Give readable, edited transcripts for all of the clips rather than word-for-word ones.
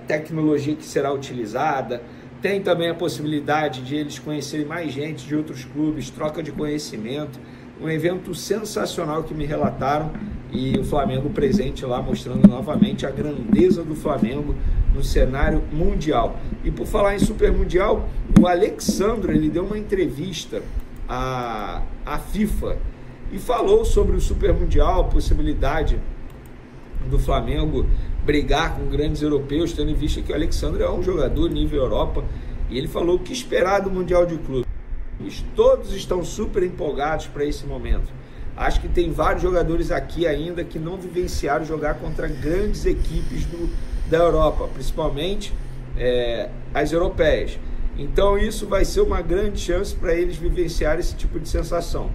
tecnologia que será utilizada, tem também a possibilidade de eles conhecerem mais gente de outros clubes, troca de conhecimento, um evento sensacional que me relataram, e o Flamengo presente lá mostrando novamente a grandeza do Flamengo no cenário mundial. E por falar em Super Mundial, o Alexandre, ele deu uma entrevista à FIFA e falou sobre o Super Mundial, a possibilidade do Flamengo brigar com grandes europeus, tendo em vista que o Alexandre é um jogador nível Europa, e ele falou o que esperar do Mundial de Clubes. Todos estão super empolgados para esse momento. Acho que tem vários jogadores aqui ainda que não vivenciaram jogar contra grandes equipes da Europa, principalmente as europeias. Então isso vai ser uma grande chance para eles vivenciarem esse tipo de sensação.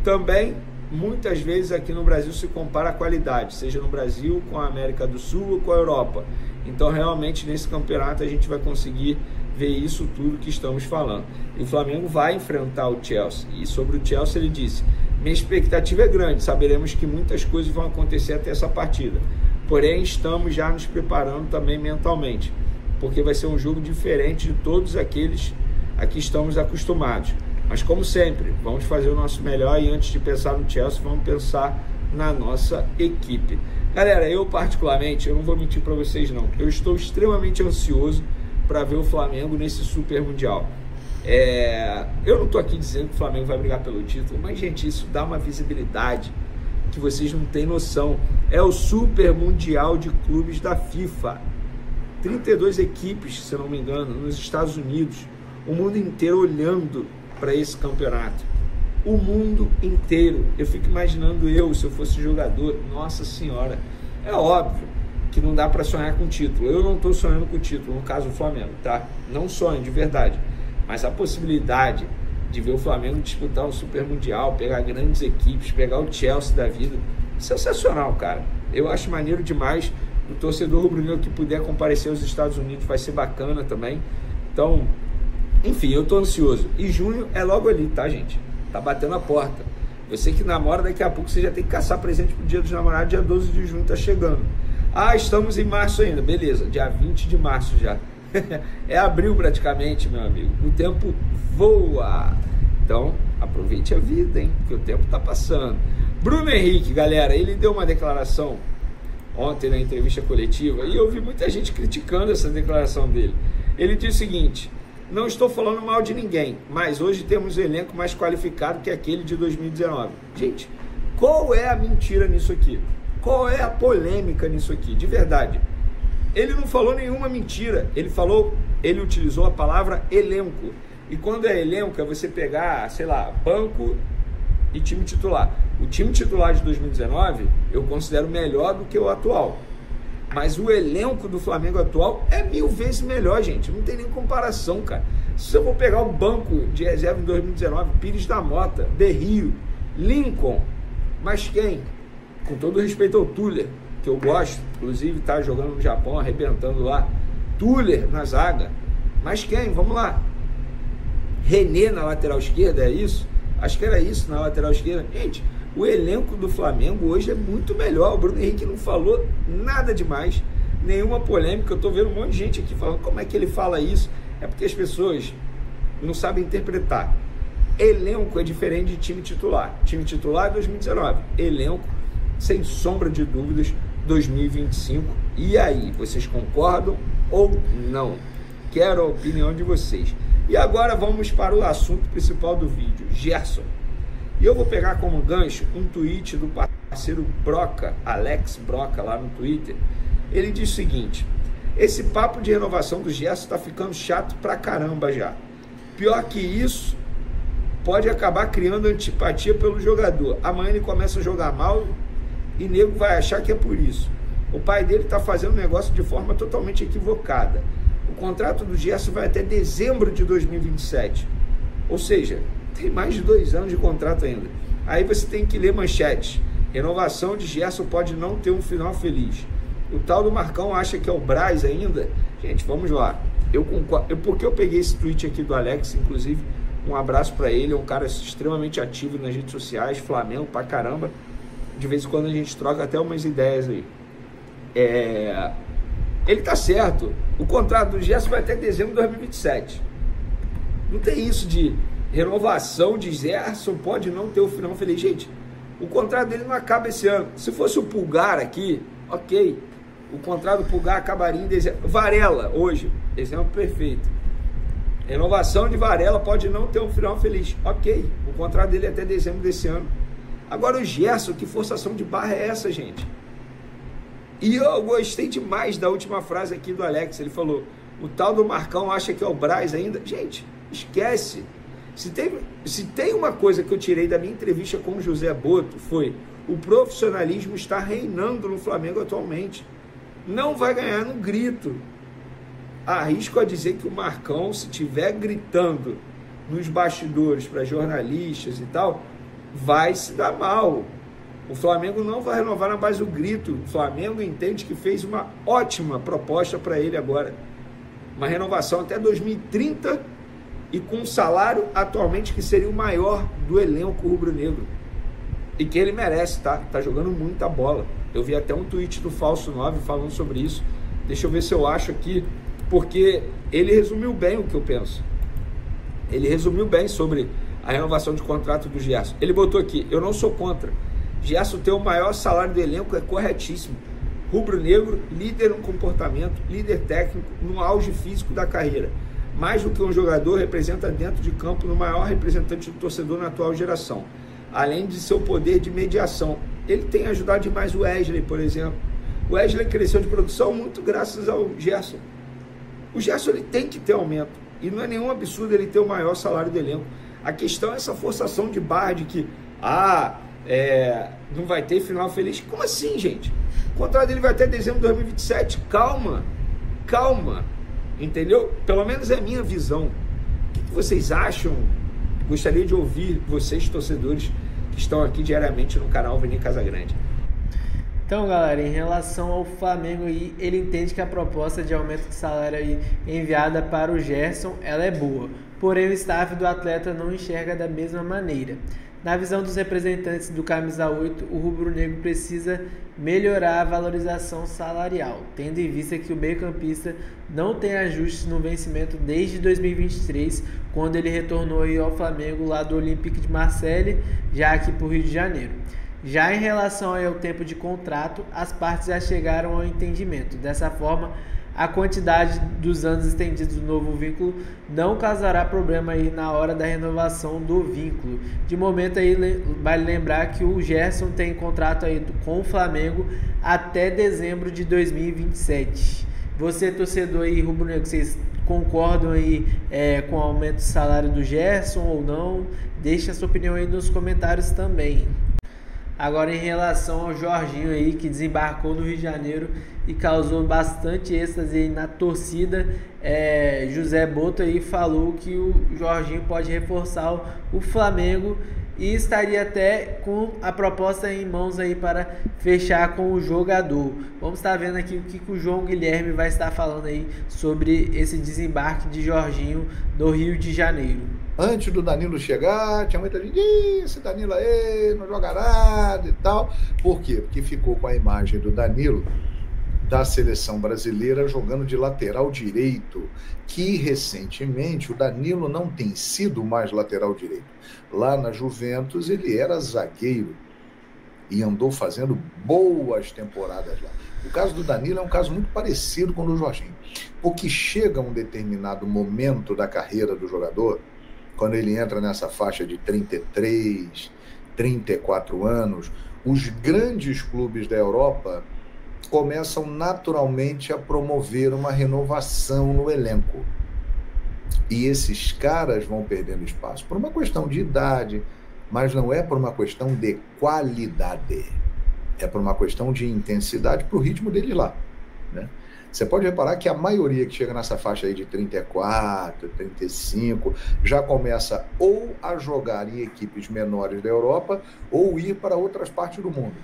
Também, muitas vezes aqui no Brasil se compara a qualidade, seja no Brasil com a América do Sul ou com a Europa. Então realmente nesse campeonato a gente vai conseguir ver isso tudo que estamos falando. E o Flamengo vai enfrentar o Chelsea. E sobre o Chelsea ele disse: minha expectativa é grande, saberemos que muitas coisas vão acontecer até essa partida. Porém estamos já nos preparando também mentalmente, porque vai ser um jogo diferente de todos aqueles a que estamos acostumados. Mas como sempre, vamos fazer o nosso melhor, e antes de pensar no Chelsea, vamos pensar na nossa equipe. Galera, eu particularmente, eu não vou mentir para vocês não, eu estou extremamente ansioso para ver o Flamengo nesse Super Mundial. Eu não estou aqui dizendo que o Flamengo vai brigar pelo título, mas gente, isso dá uma visibilidade que vocês não têm noção. É o Super Mundial de Clubes da FIFA. 32 equipes, se não me engano, nos Estados Unidos, o mundo inteiro olhando para esse campeonato, o mundo inteiro. Eu fico imaginando se eu fosse jogador, nossa senhora, é óbvio que não dá para sonhar com título. Eu não estou sonhando com título, no caso do Flamengo, tá? Não sonho de verdade, mas a possibilidade de ver o Flamengo disputar um Super Mundial, pegar grandes equipes, pegar o Chelsea da vida, sensacional, cara. Eu acho maneiro demais. O torcedor rubro-negro que puder comparecer aos Estados Unidos vai ser bacana também. Então, enfim, eu tô ansioso. E junho é logo ali, tá, gente? Tá batendo a porta. Eu sei que namora, daqui a pouco você já tem que caçar presente pro Dia dos Namorados, dia 12 de junho tá chegando. Ah, estamos em março ainda. Beleza, dia 20 de março já. É abril praticamente, meu amigo. O tempo voa. Então, aproveite a vida, hein? Porque o tempo tá passando. Bruno Henrique, galera, ele deu uma declaração ontem na entrevista coletiva e eu vi muita gente criticando essa declaração dele. Ele disse o seguinte: não estou falando mal de ninguém, mas hoje temos um elenco mais qualificado que aquele de 2019. Gente, qual é a mentira nisso aqui? Qual é a polêmica nisso aqui? De verdade. Ele não falou nenhuma mentira. Ele utilizou a palavra elenco. E quando é elenco, é você pegar, sei lá, banco e time titular. O time titular de 2019 eu considero melhor do que o atual. Mas o elenco do Flamengo atual é 1000 vezes melhor, gente. Não tem nem comparação, cara. Se eu vou pegar o banco de reserva em 2019, Pires da Mota, Berrio, Lincoln, mas quem? Com todo respeito ao Tuller, que eu gosto, inclusive tá jogando no Japão, arrebentando lá. Tuller na zaga. Mas quem? Vamos lá. René na lateral esquerda, é isso? Acho que era isso na lateral esquerda. Gente, o elenco do Flamengo hoje é muito melhor. O Bruno Henrique não falou nada demais, nenhuma polêmica. Eu tô vendo um monte de gente aqui falando como é que ele fala isso. É porque as pessoas não sabem interpretar. Elenco é diferente de time titular. Time titular é 2019. Elenco, sem sombra de dúvidas, 2025. E aí, vocês concordam ou não? Quero a opinião de vocês. E agora vamos para o assunto principal do vídeo, Gerson. E eu vou pegar como gancho um tweet do parceiro Broca, Alex Broca, lá no Twitter. Ele diz o seguinte: esse papo de renovação do Gerson tá ficando chato pra caramba já. Pior que isso, pode acabar criando antipatia pelo jogador. Amanhã ele começa a jogar mal e nego vai achar que é por isso. O pai dele tá fazendo o negócio de forma totalmente equivocada. O contrato do Gerson vai até dezembro de 2027. Ou seja, tem mais de 2 anos de contrato ainda. Aí você tem que ler manchetes. Renovação de Gerson pode não ter um final feliz. O tal do Marcão acha que é o Braz ainda. Gente, vamos lá. Eu concordo. Porque eu peguei esse tweet aqui do Alex, inclusive, um abraço para ele. É um cara extremamente ativo nas redes sociais, Flamengo pra caramba. De vez em quando a gente troca até umas ideias aí. ele tá certo. O contrato do Gerson vai até dezembro de 2027. Não tem isso de renovação de Gerson, pode não ter o final feliz. Gente, o contrato dele não acaba esse ano. Se fosse o Pulgar aqui, ok. O contrato do Pulgar acabaria em dezembro. Varela, hoje, exemplo perfeito. Renovação de Varela pode não ter um final feliz. Ok, o contrato dele é até dezembro desse ano. Agora o Gerson, que forçação de barra é essa, gente? E eu gostei demais da última frase aqui do Alex. Ele falou, o tal do Marcão acha que é o Braz ainda. Gente, esquece. Se tem uma coisa que eu tirei da minha entrevista com o José Boto, foi o profissionalismo está reinando no Flamengo atualmente. Não vai ganhar no grito. Arrisco a dizer que o Marcão, se estiver gritando nos bastidores para jornalistas e tal, vai se dar mal. O Flamengo não vai renovar na base do grito. O Flamengo entende que fez uma ótima proposta para ele agora. Uma renovação até 2030 e com um salário atualmente que seria o maior do elenco rubro-negro. E que ele merece, tá? Tá jogando muita bola. Eu vi até um tweet do Falso 9 falando sobre isso. Deixa eu ver se eu acho aqui, porque ele resumiu bem o que eu penso. Ele resumiu bem sobre a renovação de contrato do Gerson. Ele botou aqui, eu não sou contra. Gerson ter o maior salário do elenco é corretíssimo. Rubro-negro, líder no comportamento, líder técnico, no auge físico da carreira. Mais do que um jogador, representa dentro de campo no maior representante do torcedor na atual geração. Além de seu poder de mediação. Ele tem ajudado demais o Wesley, por exemplo. O Wesley cresceu de produção muito graças ao Gerson. O Gerson ele tem que ter aumento. E não é nenhum absurdo ele ter o maior salário do elenco. A questão é essa forçação de barra de que não vai ter final feliz. Como assim, gente? O contrato dele vai até dezembro de 2027. Calma. Entendeu? Pelo menos é a minha visão. O que vocês acham? Gostaria de ouvir vocês, torcedores, que estão aqui diariamente no canal Vini Casagrande. Então, galera, em relação ao Flamengo aí, ele entende que a proposta de aumento de salário aí enviada para o Gerson, ela é boa. Porém, o staff do atleta não enxerga da mesma maneira. Na visão dos representantes do Camisa 8, o rubro-negro precisa melhorar a valorização salarial, tendo em vista que o meio-campista não tem ajustes no vencimento desde 2023, quando ele retornou aí ao Flamengo lá do Olympique de Marseille, já aqui para o Rio de Janeiro. Já em relação ao tempo de contrato, as partes já chegaram ao entendimento. Dessa forma, a quantidade dos anos estendidos do novo vínculo não causará problema aí na hora da renovação do vínculo. De momento aí, vale lembrar que o Gerson tem contrato aí com o Flamengo até dezembro de 2027. Você, torcedor aí rubro-negro, vocês concordam aí com o aumento de salário do Gerson ou não? Deixe a sua opinião aí nos comentários também. Agora, em relação ao Jorginho aí, que desembarcou no Rio de Janeiro e causou bastante êxtase aí na torcida, José Boto aí falou que o Jorginho pode reforçar o Flamengo e estaria até com a proposta em mãos aí para fechar com o jogador. Vamos estar vendo aqui o que o João Guilherme vai estar falando aí sobre esse desembarque de Jorginho do Rio de Janeiro. Antes do Danilo chegar, tinha muita gente, esse Danilo aí não joga nada e tal. Por quê? Porque ficou com a imagem do Danilo da seleção brasileira jogando de lateral direito, que recentemente o Danilo não tem sido mais lateral direito. Lá na Juventus ele era zagueiro e andou fazendo boas temporadas lá. O caso do Danilo é um caso muito parecido com o do Jorginho, porque chega um determinado momento da carreira do jogador, quando ele entra nessa faixa de 33, 34 anos, os grandes clubes da Europa começam naturalmente a promover uma renovação no elenco. E esses caras vão perdendo espaço por uma questão de idade, mas não é por uma questão de qualidade. É por uma questão de intensidade para o ritmo dele lá, né? Você pode reparar que a maioria que chega nessa faixa aí de 34, 35, já começa ou a jogar em equipes menores da Europa ou ir para outras partes do mundo,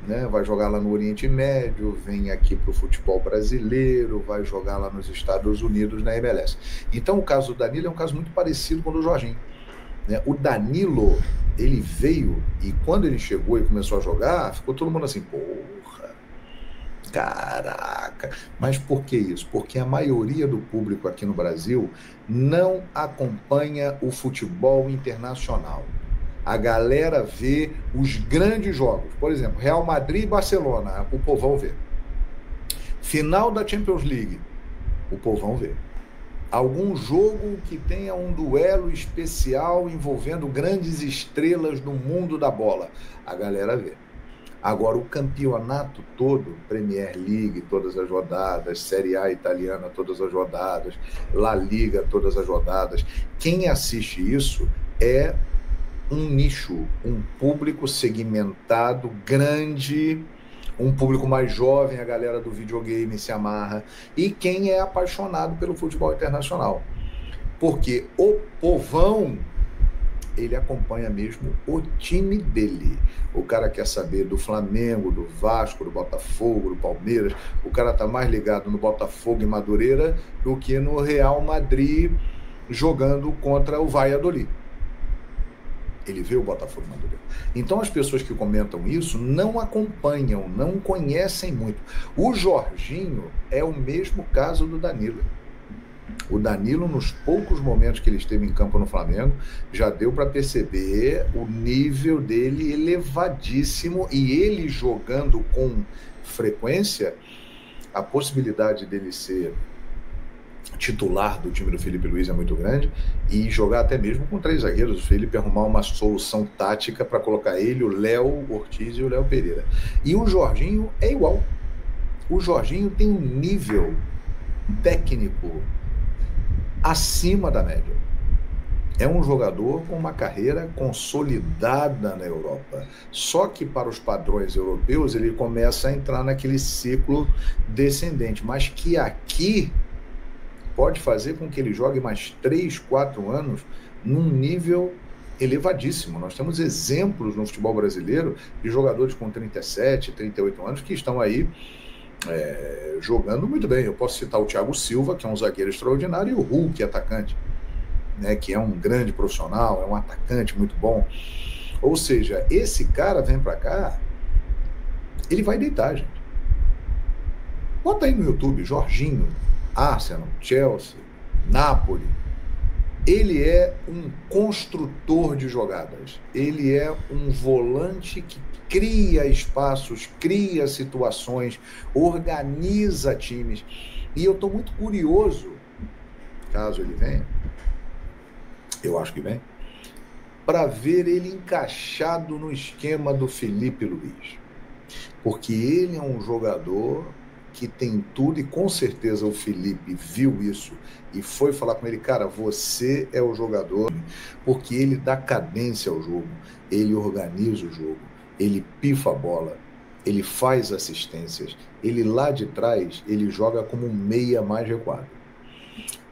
né? Vai jogar lá no Oriente Médio, vem aqui para o futebol brasileiro, vai jogar lá nos Estados Unidos na MLS. Então o caso do Danilo é um caso muito parecido com o do Jorginho, né? O Danilo, ele veio e quando ele chegou e começou a jogar, ficou todo mundo assim, porra, Caraca! Mas por que isso? Porque a maioria do público aqui no Brasil não acompanha o futebol internacional. A galera vê os grandes jogos. Por exemplo, Real Madrid e Barcelona, o povão vê. Final da Champions League, o povão vê. Algum jogo que tenha um duelo especial envolvendo grandes estrelas do mundo da bola, a galera vê. Agora, o campeonato todo, Premier League, todas as rodadas, Série A italiana, todas as rodadas, La Liga, todas as rodadas, quem assiste isso é um nicho, um público segmentado, grande, um público mais jovem, a galera do videogame se amarra, e quem é apaixonado pelo futebol internacional. Porque o povão, ele acompanha mesmo o time dele. O cara quer saber do Flamengo, do Vasco, do Botafogo, do Palmeiras. O cara está mais ligado no Botafogo e Madureira do que no Real Madrid jogando contra o Valladolid. Ele vê o Botafogo e Madureira. Então as pessoas que comentam isso não acompanham, não conhecem muito. O Jorginho é o mesmo caso do Danilo. O Danilo, nos poucos momentos que ele esteve em campo no Flamengo, já deu para perceber o nível dele elevadíssimo, e ele jogando com frequência, a possibilidade dele ser titular do time do Felipe Luiz é muito grande, e jogar até mesmo com 3 zagueiros, o Felipe arrumar uma solução tática para colocar ele, o Léo Ortiz e o Léo Pereira. E o Jorginho é igual. O Jorginho tem um nível técnico acima da média. É um jogador com uma carreira consolidada na Europa. Só que para os padrões europeus ele começa a entrar naquele ciclo descendente, mas que aqui pode fazer com que ele jogue mais 3, 4 anos num nível elevadíssimo. Nós temos exemplos no futebol brasileiro de jogadores com 37, 38 anos que estão aí jogando muito bem. Eu posso citar o Thiago Silva, que é um zagueiro extraordinário, e o Hulk, atacante, né, que é um grande profissional, é um atacante muito bom. Ou seja, esse cara vem para cá, ele vai deitar, gente. Bota aí no YouTube, Jorginho, Arsenal, Chelsea, Napoli. Ele é um construtor de jogadas. Ele é um volante que cria espaços, cria situações, organiza times. E eu estou muito curioso, caso ele venha, eu acho que vem, para ver ele encaixado no esquema do Felipe Luiz. Porque ele é um jogador que tem tudo, e com certeza o Felipe viu isso e foi falar com ele: cara, você é o jogador, porque ele dá cadência ao jogo, ele organiza o jogo, ele pifa a bola, ele faz assistências, ele lá de trás, ele joga como um meia mais recuado.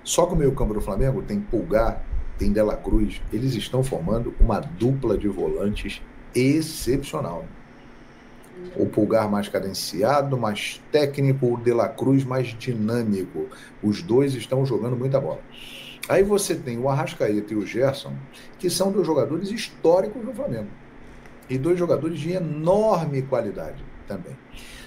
Só que o meio-campo do Flamengo tem Pulgar, tem De La Cruz, eles estão formando uma dupla de volantes excepcional. O Pulgar mais cadenciado, mais técnico, o De La Cruz mais dinâmico. Os dois estão jogando muita bola. Aí você tem o Arrascaeta e o Gerson, que são 2 jogadores históricos do Flamengo. E 2 jogadores de enorme qualidade também.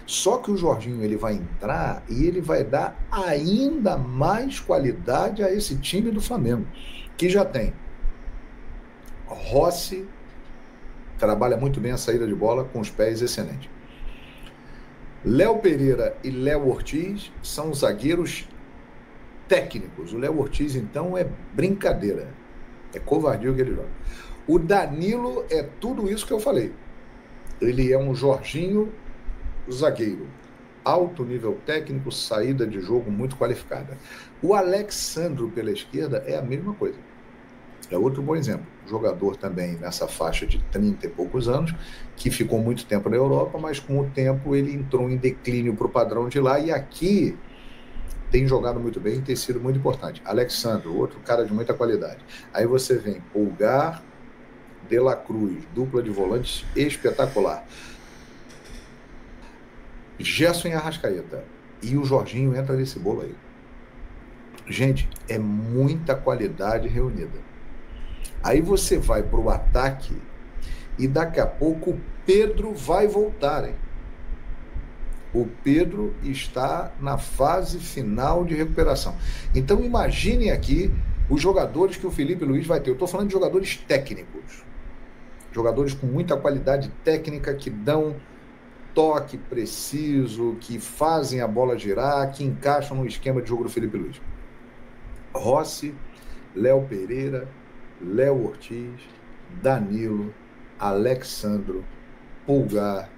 Só que o Jorginho, ele vai entrar e ele vai dar ainda mais qualidade a esse time do Flamengo, que já tem Rossi, trabalha muito bem a saída de bola, com os pés excelente. Léo Pereira e Léo Ortiz são zagueiros técnicos. O Léo Ortiz, então, é brincadeira. É covardia o que ele joga. O Danilo é tudo isso que eu falei. Ele é um Jorginho zagueiro. Alto nível técnico, saída de jogo muito qualificada. O Alexandro pela esquerda é a mesma coisa. É outro bom exemplo. Jogador também nessa faixa de 30 e poucos anos, que ficou muito tempo na Europa, mas com o tempo ele entrou em declínio para o padrão de lá, e aqui tem jogado muito bem e tem sido muito importante. Alexandro, outro cara de muita qualidade. Aí você vem Pulgar, De La Cruz, dupla de volantes espetacular. Gerson e Arrascaeta. E o Jorginho entra nesse bolo aí. Gente, é muita qualidade reunida. Aí você vai para o ataque e daqui a pouco o Pedro vai voltar, hein? O Pedro está na fase final de recuperação. Então imaginem aqui os jogadores que o Felipe Luiz vai ter. Eu estou falando de jogadores técnicos. Jogadores com muita qualidade técnica, que dão toque preciso, que fazem a bola girar, que encaixam no esquema de jogo do Felipe Luiz. Rossi, Léo Pereira, Léo Ortiz, Danilo, Alexandro, Pulgar,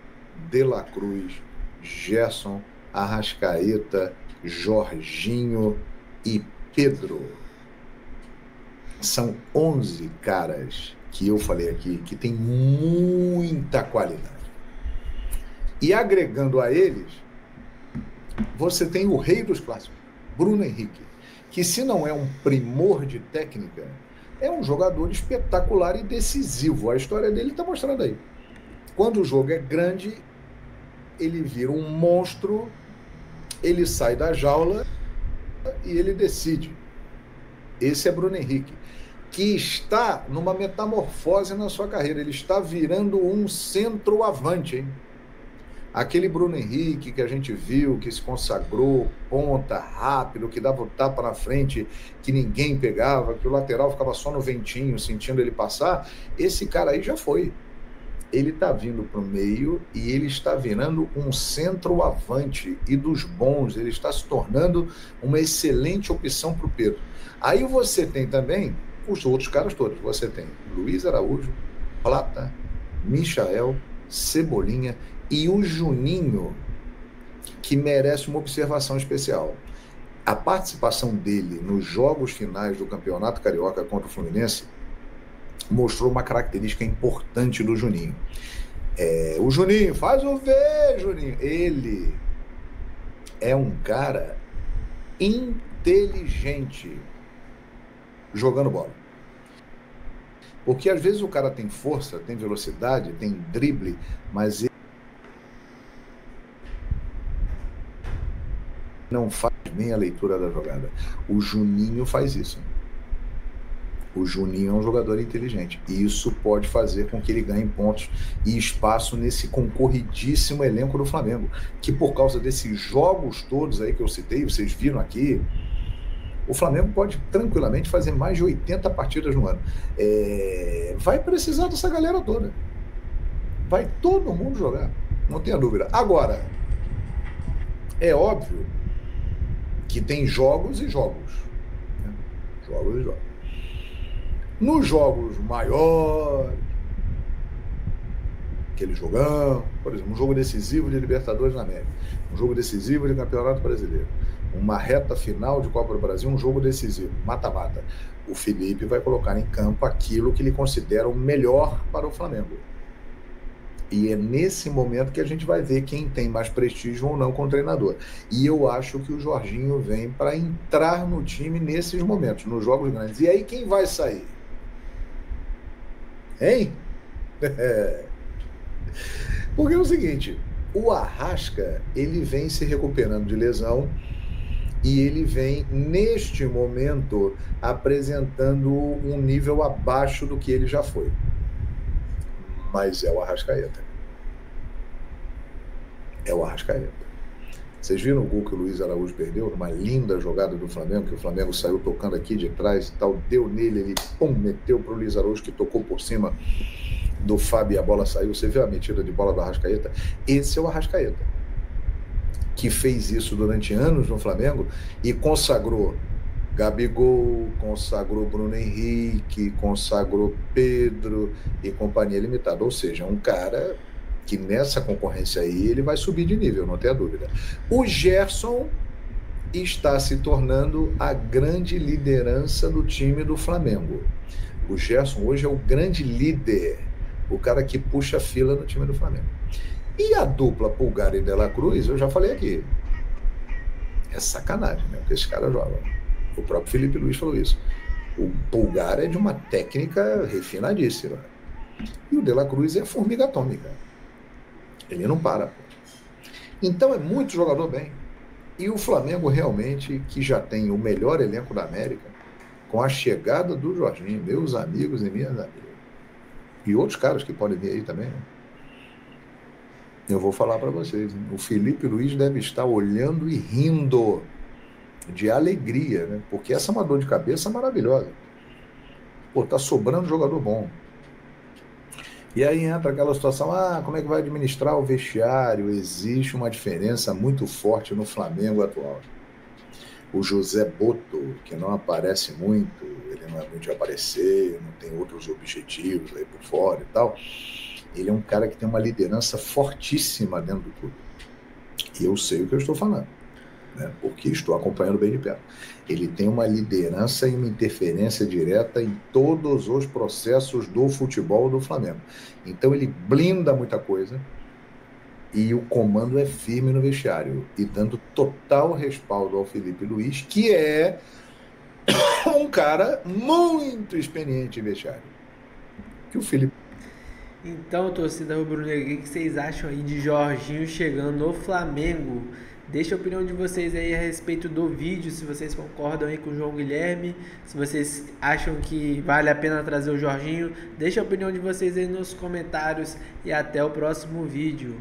De La Cruz, Gerson, Arrascaeta, Jorginho e Pedro. São 11 caras que eu falei aqui que tem muita qualidade. E agregando a eles, você tem o rei dos clássicos, Bruno Henrique, que se não é um primor de técnica, é um jogador espetacular e decisivo. A história dele está mostrando aí. Quando o jogo é grande, ele vira um monstro, ele sai da jaula e ele decide. Esse é Bruno Henrique, que está numa metamorfose na sua carreira. Ele está virando um centroavante, hein? Aquele Bruno Henrique que a gente viu, que se consagrou, ponta, rápido, que dava o tapa na frente, que ninguém pegava, que o lateral ficava só no ventinho, sentindo ele passar, esse cara aí já foi. Ele está vindo para o meio e ele está virando um centroavante e dos bons. Ele está se tornando uma excelente opção para o Pedro. Aí você tem também os outros caras todos. Você tem Luiz Araújo, Plata, Michael, Cebolinha e o Juninho, que merece uma observação especial. A participação dele nos jogos finais do Campeonato Carioca contra o Fluminense mostrou uma característica importante do Juninho. O Juninho, faz o V, Juninho. Ele é um cara inteligente jogando bola. Porque às vezes o cara tem força, tem velocidade, tem drible, mas ele não faz bem a leitura da jogada. O Juninho faz isso. O Juninho é um jogador inteligente. E isso pode fazer com que ele ganhe pontos e espaço nesse concorridíssimo elenco do Flamengo. Que por causa desses jogos todos aí que eu citei, vocês viram aqui, o Flamengo pode tranquilamente fazer mais de 80 partidas no ano. Vai precisar dessa galera toda. Vai todo mundo jogar. Não tenha dúvida. Agora, é óbvio que tem jogos e jogos. Né? Jogos e jogos. Nos jogos maiores, aquele jogão, por exemplo, um jogo decisivo de Libertadores na América, um jogo decisivo de Campeonato Brasileiro, uma reta final de Copa do Brasil, um jogo decisivo, mata-mata. O Felipe vai colocar em campo aquilo que ele considera o melhor para o Flamengo. E é nesse momento que a gente vai ver quem tem mais prestígio ou não com o treinador. E eu acho que o Jorginho vem para entrar no time nesses momentos, nos jogos grandes. E aí quem vai sair? Hein? Porque é o seguinte, o Arrasca, ele vem se recuperando de lesão e ele vem, neste momento, apresentando um nível abaixo do que ele já foi. Mas é o Arrascaeta. É o Arrascaeta. Vocês viram o gol que o Luiz Araújo perdeu? Numa linda jogada do Flamengo, que o Flamengo saiu tocando aqui de trás e tal, deu nele, ele pum, meteu para o Luiz Araújo, que tocou por cima do Fábio e a bola saiu. Você viu a metida de bola do Arrascaeta? Esse é o Arrascaeta, que fez isso durante anos no Flamengo e consagrou Gabigol, consagrou Bruno Henrique, consagrou Pedro e companhia limitada. Ou seja, um cara que nessa concorrência aí ele vai subir de nível, não tenha dúvida. O Gerson está se tornando a grande liderança do time do Flamengo. O Gerson hoje é o grande líder, o cara que puxa a fila no time do Flamengo. E a dupla Pulgar e De La Cruz, eu já falei aqui, é sacanagem, né? Porque esse cara joga. O próprio Felipe Luiz falou isso. O Pulgar é de uma técnica refinadíssima. E o De La Cruz é formiga atômica. Ele não para. Pô. Então é muito jogador bem. E o Flamengo realmente, que já tem o melhor elenco da América, com a chegada do Jorginho, meus amigos e minhas amigas. E outros caras que podem vir aí também, né? Eu vou falar para vocês, hein? O Felipe Luiz deve estar olhando e rindo de alegria, né? Porque essa é uma dor de cabeça maravilhosa. Pô, tá sobrando jogador bom. E aí entra aquela situação, como é que vai administrar o vestiário? Existe uma diferença muito forte no Flamengo atual. O José Boto, que não aparece muito, ele não é muito de aparecer, não tem outros objetivos aí por fora e tal, ele é um cara que tem uma liderança fortíssima dentro do clube. E eu sei o que eu estou falando, né? Porque estou acompanhando bem de perto. Ele tem uma liderança e uma interferência direta em todos os processos do futebol do Flamengo. Então ele blinda muita coisa e o comando é firme no vestiário e dando total respaldo ao Felipe Luiz, que é um cara muito experiente em vestiário. Que o Felipe... Então, torcida rubro-negra, o que vocês acham aí de Jorginho chegando no Flamengo? Deixa a opinião de vocês aí a respeito do vídeo, se vocês concordam aí com o João Guilherme, se vocês acham que vale a pena trazer o Jorginho. Deixa a opinião de vocês aí nos comentários e até o próximo vídeo.